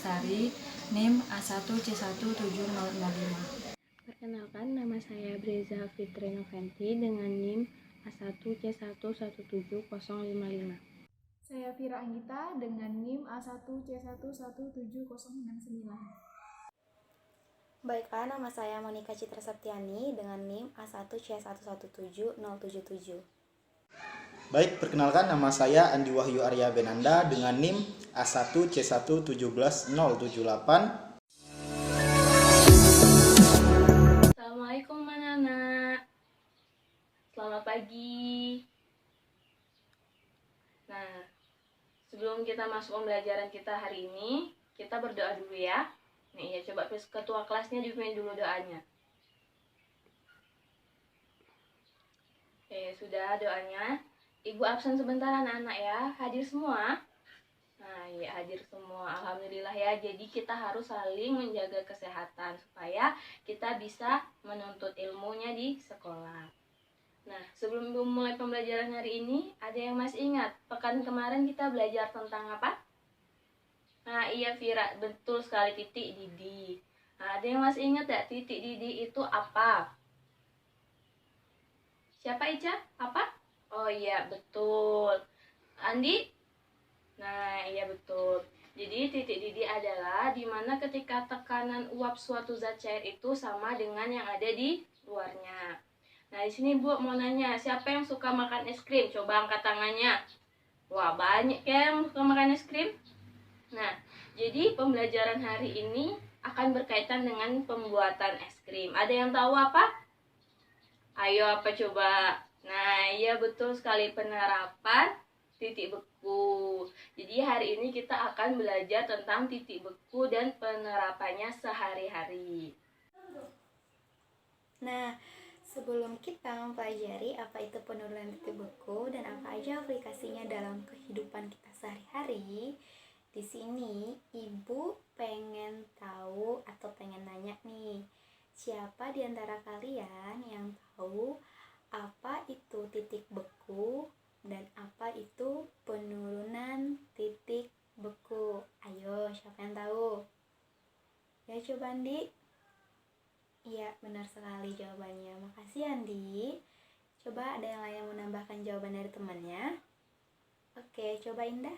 Lestari, NIM A1C17005. Perkenalkan, nama saya Breza Fitri Noventi dengan NIM A1C117055. Saya Vira Anggita dengan NIM A1C117069. Baiklah, nama saya Monika Citra Septiani dengan NIM A1C117077. Baik, perkenalkan nama saya Andi Wahyu Arya Benanda dengan NIM A1C117078. Assalamualaikum anak-anak. Selamat pagi. Nah, sebelum kita masuk pembelajaran kita hari ini, kita berdoa dulu ya. Nih ya, coba ketua kelasnya dipimpin dulu doanya. Oke, sudah doanya. Ibu absen sebentar anak-anak ya. Hadir semua? Nah, ya hadir semua. Alhamdulillah ya. Jadi kita harus saling menjaga kesehatan supaya kita bisa menuntut ilmunya di sekolah. Nah, sebelum mulai pembelajaran hari ini, ada yang masih ingat pekan kemarin kita belajar tentang apa? Nah, iya Vira, betul sekali, titik didih. Nah, ada yang masih ingat ya titik didih itu apa? Siapa Ica? Apa? Oh iya, betul. Andi? Nah, iya betul. Jadi titik didih adalah dimana ketika tekanan uap suatu zat cair itu sama dengan yang ada di luarnya. Nah, di sini Bu mau nanya, siapa yang suka makan es krim? Coba angkat tangannya. Wah, banyak ya yang suka makan es krim. Nah, jadi pembelajaran hari ini akan berkaitan dengan pembuatan es krim. Ada yang tahu apa? Ayo, apa coba? Nah, iya betul sekali, penerapan titik beku. Jadi hari ini kita akan belajar tentang titik beku dan penerapannya sehari-hari. Nah, sebelum kita mempelajari apa itu penurunan titik beku dan apa aja aplikasinya dalam kehidupan kita sehari-hari, di sini Ibu pengen tahu atau pengen nanya nih, siapa di antara kalian yang tahu apa itu titik beku dan apa itu penurunan titik beku? Ayo, siapa yang tahu? Ya, coba Andi. Iya, benar sekali jawabannya. Makasih Andi. Coba ada yang lain yang menambahkan jawaban dari temannya? Oke, coba Indah.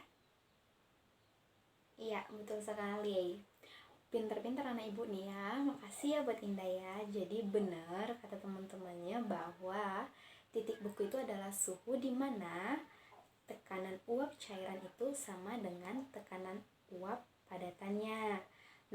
Iya, betul sekali. Pinter-pinter anak ibu nih ya. Makasih ya buat Indah ya. Jadi benar kata teman-temannya bahwa titik beku itu adalah suhu di mana tekanan uap cairan itu sama dengan tekanan uap padatannya.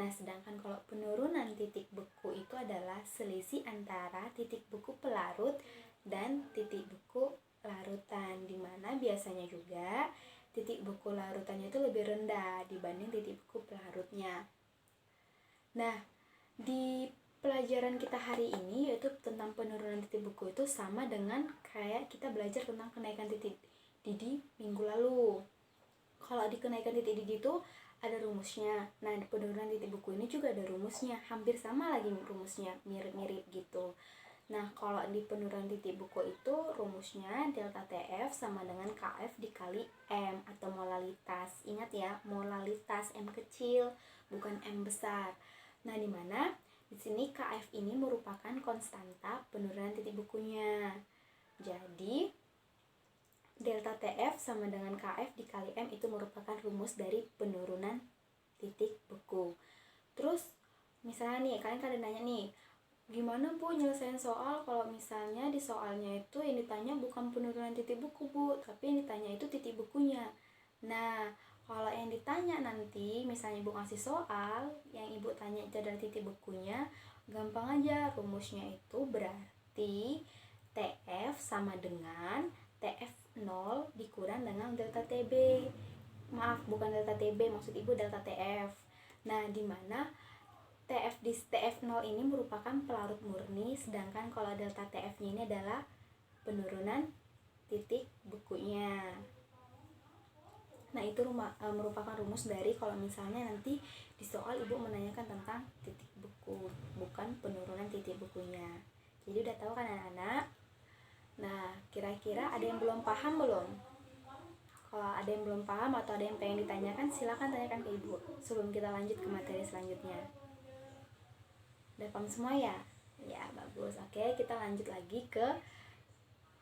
Nah, sedangkan kalau penurunan titik beku itu adalah selisih antara titik beku pelarut dan titik beku larutan, di mana biasanya juga titik beku larutannya itu lebih rendah dibanding titik beku pelarutnya. Nah, di pelajaran kita hari ini yaitu tentang penurunan titik beku itu sama dengan kayak kita belajar tentang kenaikan titik didih minggu lalu. Kalau di kenaikan titik didih itu ada rumusnya. Nah, di penurunan titik beku ini juga ada rumusnya, hampir sama lagi rumusnya, mirip-mirip gitu. Nah, kalau di penurunan titik beku itu rumusnya delta TF sama dengan KF dikali M atau molalitas. Ingat ya, molalitas M kecil, bukan M besar. Nah, di mana di sini KF ini merupakan konstanta penurunan titik bekunya. Jadi, delta TF sama dengan KF dikali M itu merupakan rumus dari penurunan titik beku. Terus, misalnya nih, kalian nanya nih, gimana Bu nyelesain soal kalau misalnya di soalnya itu yang ditanya bukan penurunan titik beku Bu, tapi yang ditanya itu titik bekunya. Nah, kalau yang ditanya nanti, misalnya Ibu ngasih soal, yang Ibu tanya itu adalah titik bekunya, gampang aja, rumusnya itu berarti TF sama dengan TF0 dikurang dengan delta TB. Maaf, bukan delta TB, maksud Ibu delta TF. Nah, di mana TF0 ini merupakan pelarut murni, sedangkan kalau delta TF-nya ini adalah penurunan titik bekunya. Nah, itu merupakan rumus dari kalau misalnya nanti di soal Ibu menanyakan tentang titik beku, bukan penurunan titik bekunya. Jadi udah tahu kan anak-anak? Nah, kira-kira ada yang belum paham belum? Kalau ada yang belum paham atau ada yang pengen ditanyakan, silakan tanyakan ke Ibu sebelum kita lanjut ke materi selanjutnya. Udah paham semua ya? Ya, bagus. Oke, kita lanjut lagi ke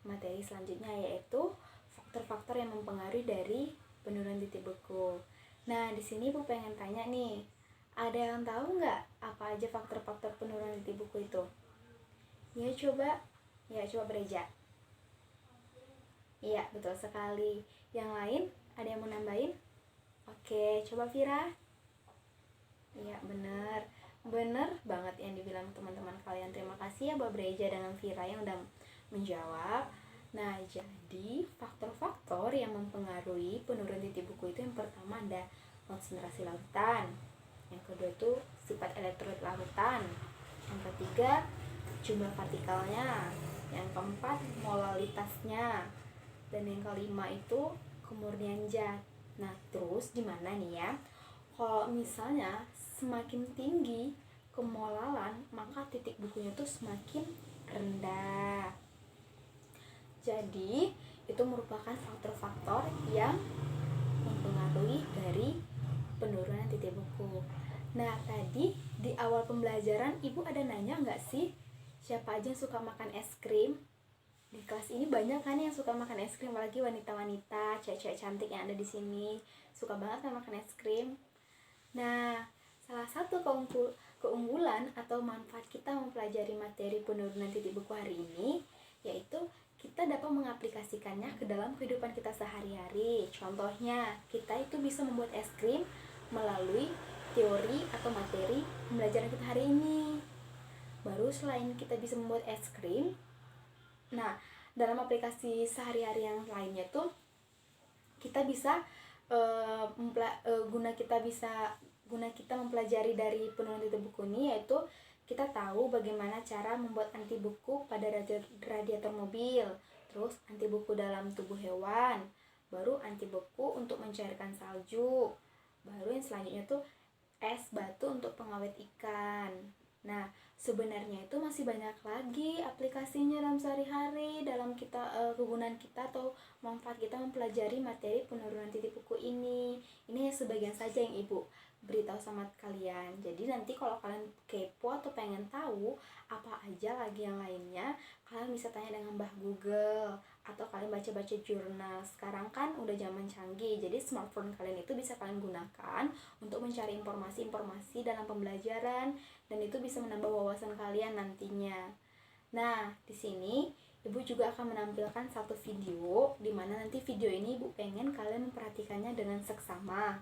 materi selanjutnya, yaitu faktor-faktor yang mempengaruhi dari penurunan titik beku. Nah, di sini Ibu pengen tanya nih, ada yang tahu nggak apa aja faktor-faktor penurunan titik beku itu? Ya coba Bereja. Iya, betul sekali. Yang lain, ada yang mau nambahin? Oke, coba Vira. Iya, bener banget yang dibilang teman-teman kalian. Terima kasih ya Mbak Breja dengan Vira yang udah menjawab. Nah, jadi faktor-faktor yang mempengaruhi penurunan titik beku itu, yang pertama ada konsentrasi lautan, yang kedua itu sifat elektrolit lautan, yang ketiga jumlah partikelnya, yang keempat molalitasnya, dan yang kelima itu kemurnian zat. Nah, terus gimana nih ya? Kalau misalnya semakin tinggi kemolalan, maka titik bekunya tuh semakin rendah. Jadi, itu merupakan faktor-faktor yang mempengaruhi dari penurunan titik beku. Nah, tadi di awal pembelajaran Ibu ada nanya nggak sih, siapa aja yang suka makan es krim? Di kelas ini banyak kan yang suka makan es krim, apalagi wanita-wanita, cewek-cewek cantik yang ada di sini suka banget kan makan es krim. Nah, salah satu keunggulan atau manfaat kita mempelajari materi penurunan titik beku hari ini, yaitu kita dapat mengaplikasikannya ke dalam kehidupan kita sehari-hari. Contohnya, kita itu bisa membuat es krim melalui teori atau materi pembelajaran kita hari ini. Baru selain kita bisa membuat es krim, nah, dalam aplikasi sehari-hari yang lainnya tuh kita bisa guna kita mempelajari dari penurunan titik beku ini, yaitu kita tahu bagaimana cara membuat anti beku pada radiator mobil, terus anti beku dalam tubuh hewan, baru anti beku untuk mencairkan salju, baru yang selanjutnya tuh es batu untuk pengawet ikan. Nah, sebenarnya itu masih banyak lagi aplikasinya dalam sehari-hari, dalam kegunaan kita atau manfaat kita mempelajari materi penurunan titik beku ini. Ini sebagian saja yang Ibu beritahu sama kalian. Jadi nanti kalau kalian kepo atau pengen tahu apa aja lagi yang lainnya, kalian bisa tanya dengan Mbah Google atau kalian baca-baca jurnal. Sekarang kan udah zaman canggih, jadi smartphone kalian itu bisa kalian gunakan untuk mencari informasi-informasi dalam pembelajaran, dan itu bisa menambah wawasan kalian nantinya. Nah, di sini Ibu juga akan menampilkan satu video, di mana nanti video ini Ibu pengen kalian memperhatikannya dengan seksama.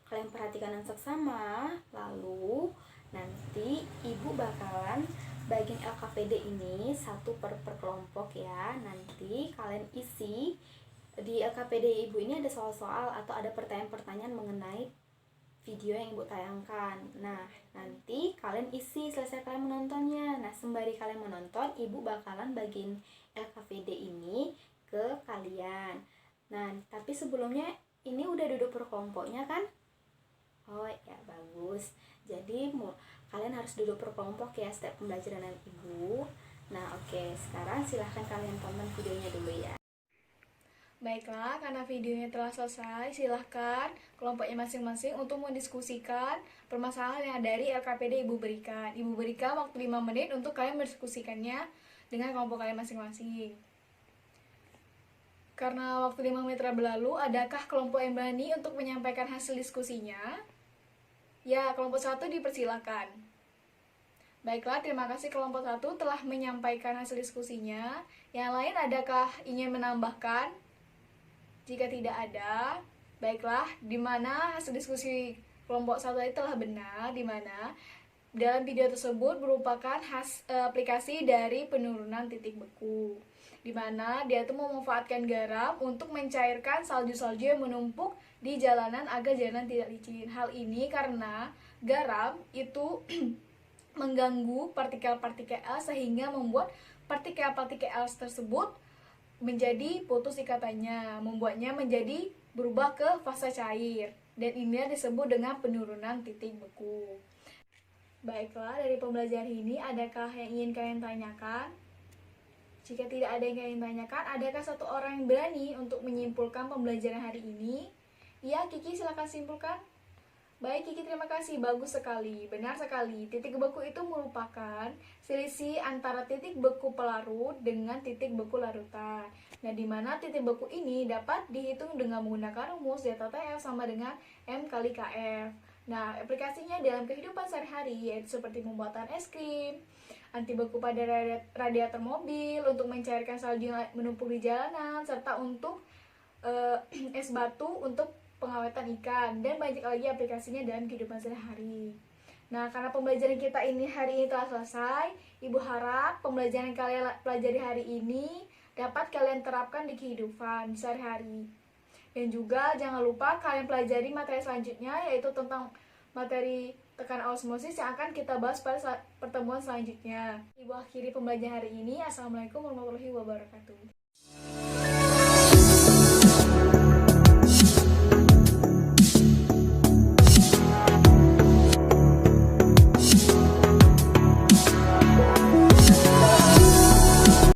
Kalian perhatikan dengan seksama, lalu nanti Ibu bakalan bagian LKPD ini satu per kelompok ya. Nanti kalian isi di LKPD Ibu ini, ada soal-soal atau ada pertanyaan-pertanyaan mengenai video yang Ibu tayangkan. Nah, nanti kalian isi selesai kalian menontonnya. Nah, sembari kalian menonton, Ibu bakalan bagiin LKPD ini ke kalian. Nah, tapi sebelumnya ini udah duduk per kelompoknya kan? Oh ya, bagus. Jadi kalian harus duduk per kelompok ya setiap pembelajaran Ibu. Nah, oke, sekarang silahkan kalian tonton videonya dulu ya. Baiklah, karena videonya telah selesai, silahkan kelompoknya masing-masing untuk mendiskusikan permasalahan yang dari LKPD Ibu berikan. Ibu berikan waktu 5 menit untuk kalian mendiskusikannya dengan kelompok kalian masing-masing. Karena waktu 5 menit telah berlalu, adakah kelompok yang berani untuk menyampaikan hasil diskusinya? Ya, kelompok 1 dipersilakan. Baiklah, terima kasih kelompok 1 telah menyampaikan hasil diskusinya. Yang lain adakah ingin menambahkan? Jika tidak ada, baiklah, di mana hasil diskusi kelompok 1 itu telah benar, di mana dalam video tersebut merupakan aplikasi dari penurunan titik beku, di mana dia itu memanfaatkan garam untuk mencairkan salju-salju yang menumpuk di jalanan agar jalanan tidak licin. Hal ini karena garam itu mengganggu partikel-partikel es, sehingga membuat partikel-partikel es tersebut menjadi putus ikatannya, membuatnya menjadi berubah ke fase cair, dan ini disebut dengan penurunan titik beku. Baiklah, dari pembelajaran ini adakah yang ingin kalian tanyakan? Jika tidak ada yang ingin tanyakan, adakah satu orang yang berani untuk menyimpulkan pembelajaran hari ini? Ya, Kiki silakan simpulkan. Baik Kiki, terima kasih, bagus sekali, benar sekali. Titik beku itu merupakan selisih antara titik beku pelarut dengan titik beku larutan. Nah, di mana titik beku ini dapat dihitung dengan menggunakan rumus delta TF sama dengan M kali KF. Nah, aplikasinya dalam kehidupan sehari-hari yaitu seperti pembuatan es krim, anti beku pada radiator mobil, untuk mencairkan salju yang menumpuk di jalanan, serta untuk es batu untuk pengawetan ikan, dan banyak lagi aplikasinya dalam kehidupan sehari-hari. Nah, karena pembelajaran kita ini hari ini telah selesai, Ibu harap pembelajaran yang kalian pelajari hari ini dapat kalian terapkan di kehidupan sehari-hari. Dan juga jangan lupa kalian pelajari materi selanjutnya, yaitu tentang materi tekanan osmosis yang akan kita bahas pada pertemuan selanjutnya. Ibu akhiri pembelajaran hari ini. Assalamualaikum warahmatullahi wabarakatuh.